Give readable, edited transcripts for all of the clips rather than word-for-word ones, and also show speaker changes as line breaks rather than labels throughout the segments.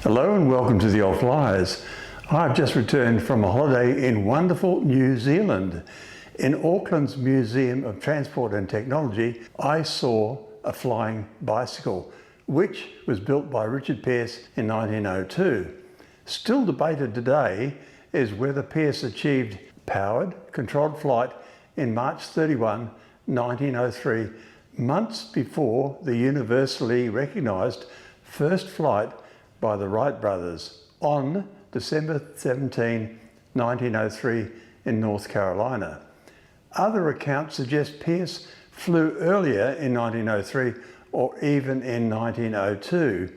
Hello and welcome to the old Fliers. I've just returned from a holiday in wonderful New Zealand. In Auckland's Museum of Transport and Technology, I saw a flying bicycle, which was built by Richard Pearse in 1902. Still debated today is whether Pearse achieved powered, controlled flight in March 31, 1903, months before the universally recognised first flight by the Wright Brothers on December 17, 1903 in North Carolina. Other accounts suggest Pearse flew earlier in 1903 or even in 1902.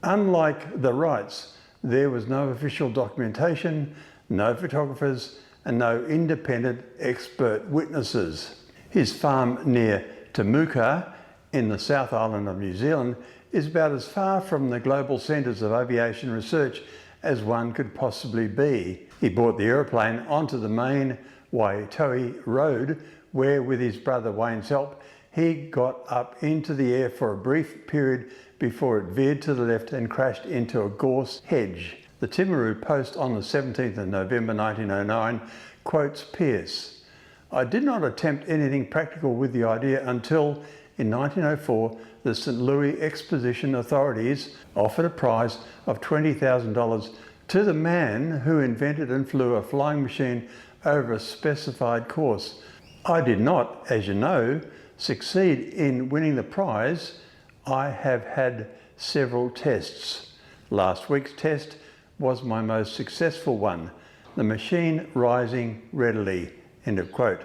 Unlike the Wrights, there was no official documentation, no photographers and no independent expert witnesses. His farm near Temuka in the South Island of New Zealand is about as far from the global centres of aviation research as one could possibly be. He brought the aeroplane onto the main Waitohi Road where, with his brother Wayne's help, he got up into the air for a brief period before it veered to the left and crashed into a gorse hedge. The Timaru Post on the 17th of November 1909 quotes Pearse, "I did not attempt anything practical with the idea until in 1904 the St. Louis Exposition authorities offered a prize of $20,000 to the man who invented and flew a flying machine over a specified course. I did not, as you know, succeed in winning the prize. I have had several tests. Last week's test was my most successful one, the machine rising readily." End of quote.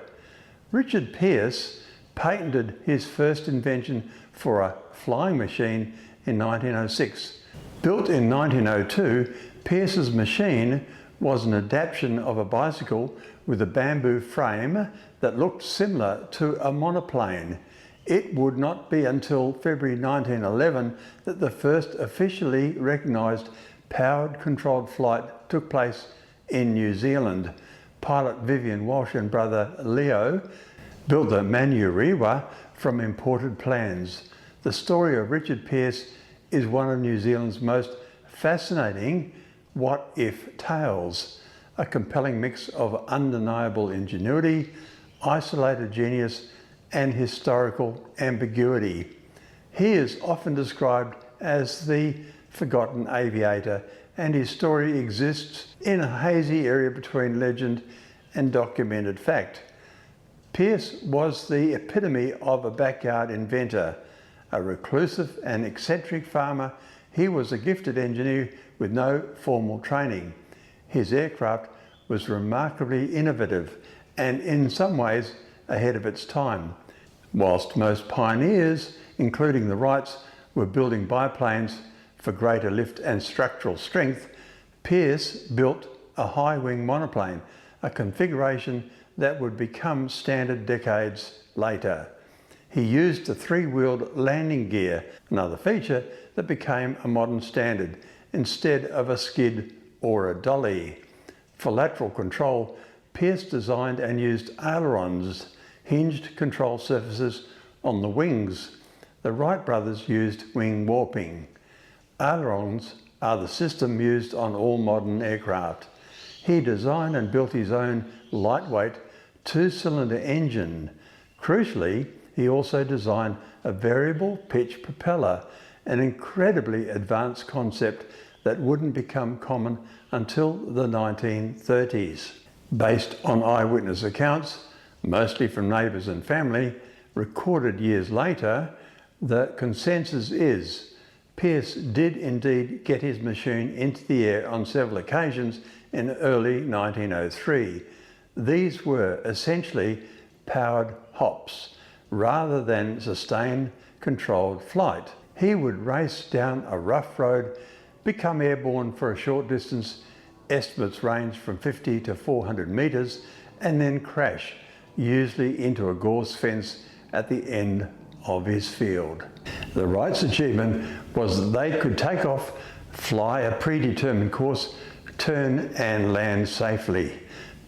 Richard Pearse patented his first invention for a flying machine in 1906. Built in 1902, Pearse's machine was an adaptation of a bicycle with a bamboo frame that looked similar to a monoplane. It would not be until February 1911 that the first officially recognised powered controlled flight took place in New Zealand. Pilot Vivian Walsh and brother Leo built the Manurewa from imported plans. The story of Richard Pearse is one of New Zealand's most fascinating what-if tales, a compelling mix of undeniable ingenuity, isolated genius and historical ambiguity. He is often described as the forgotten aviator, and his story exists in a hazy area between legend and documented fact. Pearse was the epitome of a backyard inventor. A reclusive and eccentric farmer, he was a gifted engineer with no formal training. His aircraft was remarkably innovative and in some ways ahead of its time. Whilst most pioneers, including the Wrights, were building biplanes for greater lift and structural strength, Pearse built a high-wing monoplane, a configuration that would become standard decades later. He used a three-wheeled landing gear, another feature that became a modern standard, instead of a skid or a dolly. For lateral control, Pearse designed and used ailerons, hinged control surfaces on the wings. The Wright brothers used wing warping. Ailerons are the system used on all modern aircraft. He designed and built his own lightweight two-cylinder engine. Crucially, he also designed a variable pitch propeller, an incredibly advanced concept that wouldn't become common until the 1930s. Based on eyewitness accounts, mostly from neighbours and family, recorded years later, the consensus is Pearse did indeed get his machine into the air on several occasions in early 1903. These were essentially powered hops rather than sustained controlled flight. He would race down a rough road, become airborne for a short distance, estimates range from 50 to 400 metres, and then crash, usually into a gorse fence at the end of his field. The Wrights' achievement was that they could take off, fly a predetermined course, turn and land safely.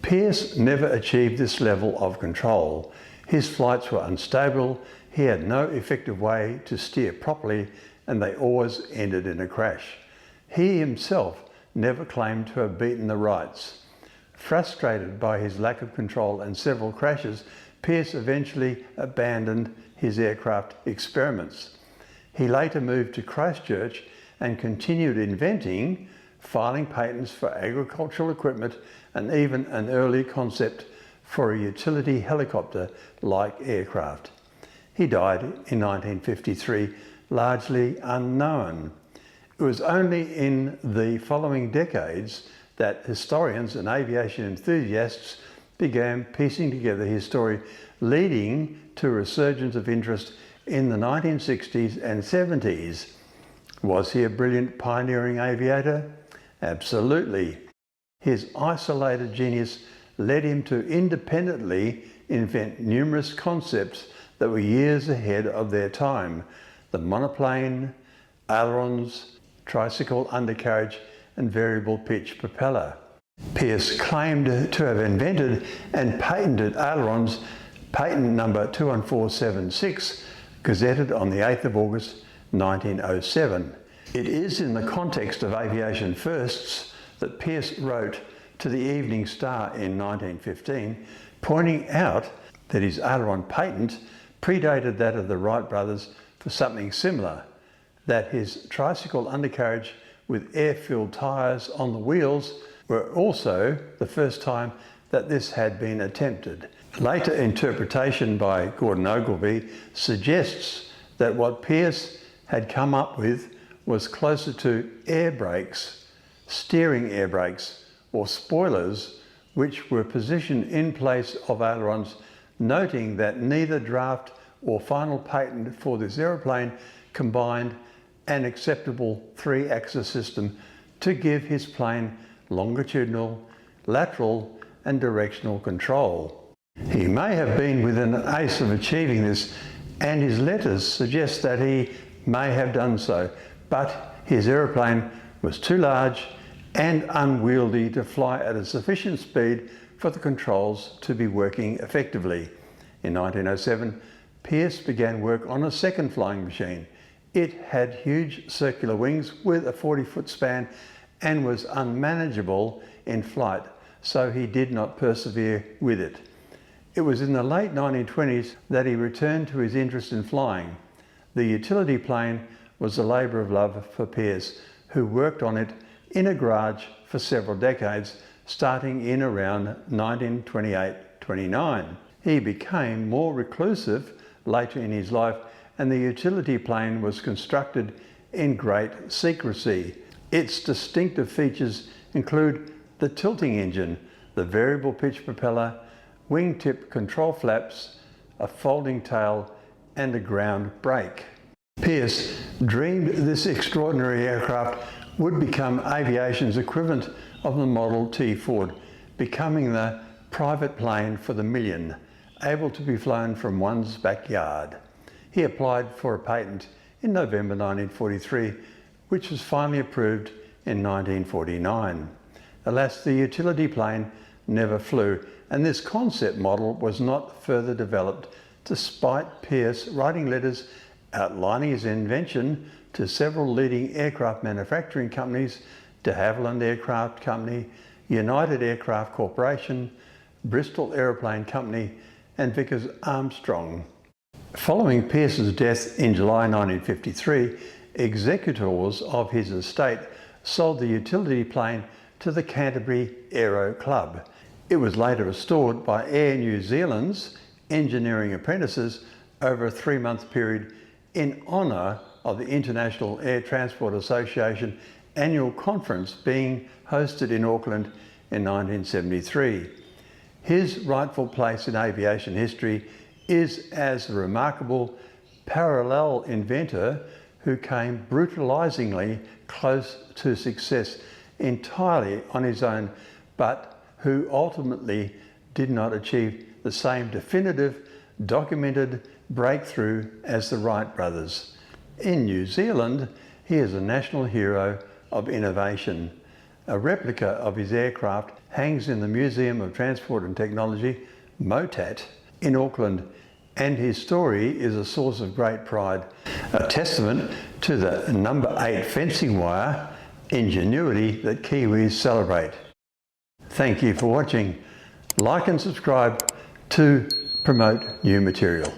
Pearse never achieved this level of control. His flights were unstable, he had no effective way to steer properly, and they always ended in a crash. He himself never claimed to have beaten the Wrights. Frustrated by his lack of control and several crashes, Pearse eventually abandoned his aircraft experiments. He later moved to Christchurch and continued inventing, filing patents for agricultural equipment and even an early concept for a utility helicopter-like aircraft. He died in 1953, largely unknown. It was only in the following decades that historians and aviation enthusiasts began piecing together his story, leading to a resurgence of interest in the 1960s and 70s. Was he a brilliant pioneering aviator? Absolutely. His isolated genius led him to independently invent numerous concepts that were years ahead of their time: the monoplane, ailerons, tricycle undercarriage and variable pitch propeller. Pearse claimed to have invented and patented ailerons, patent number 21476, gazetted on the 8th of August 1907. It is in the context of aviation firsts that Pearse wrote to the Evening Star in 1915, pointing out that his aileron patent predated that of the Wright brothers for something similar, that his tricycle undercarriage with air-filled tyres on the wheels were also the first time that this had been attempted. Later interpretation by Gordon Ogilvie suggests that what Pearse had come up with was closer to air brakes, steering air brakes, or spoilers, which were positioned in place of ailerons, noting that neither draft or final patent for this aeroplane combined an acceptable three-axis system to give his plane longitudinal, lateral and directional control. He may have been within an ace of achieving this, and his letters suggest that he may have done so, but his aeroplane was too large and unwieldy to fly at a sufficient speed for the controls to be working effectively. In 1907, Pearse began work on a second flying machine. It had huge circular wings with a 40-foot span and was unmanageable in flight, so he did not persevere with it. It was in the late 1920s that he returned to his interest in flying. The utility plane was a labour of love for Pearse, who worked on it in a garage for several decades, starting in around 1928-29. He became more reclusive later in his life, and the utility plane was constructed in great secrecy. Its distinctive features include the tilting engine, the variable pitch propeller, wingtip control flaps, a folding tail and a ground brake. Pearse dreamed this extraordinary aircraft would become aviation's equivalent of the Model T Ford, becoming the private plane for the million, able to be flown from one's backyard. He applied for a patent in November 1943, which was finally approved in 1949. Alas, the utility plane never flew, and this concept model was not further developed, despite Pearse writing letters outlining his invention to several leading aircraft manufacturing companies: de Havilland Aircraft Company, United Aircraft Corporation, Bristol Aeroplane Company and Vickers-Armstrong. Following Pearse's death in July 1953, executors of his estate sold the utility plane to the Canterbury Aero Club. It was later restored by Air New Zealand's engineering apprentices over a 3-month period in honour of the International Air Transport Association annual conference being hosted in Auckland in 1973. His rightful place in aviation history is as a remarkable parallel inventor who came brutalizingly close to success entirely on his own, but who ultimately did not achieve the same definitive, documented breakthrough as the Wright brothers. In New Zealand, he is a national hero of innovation. A replica of his aircraft hangs in the Museum of Transport and Technology, MOTAT, in Auckland, and his story is a source of great pride, a testament to the number 8 fencing wire ingenuity that Kiwis celebrate. Thank you for watching. Like and subscribe to promote new material.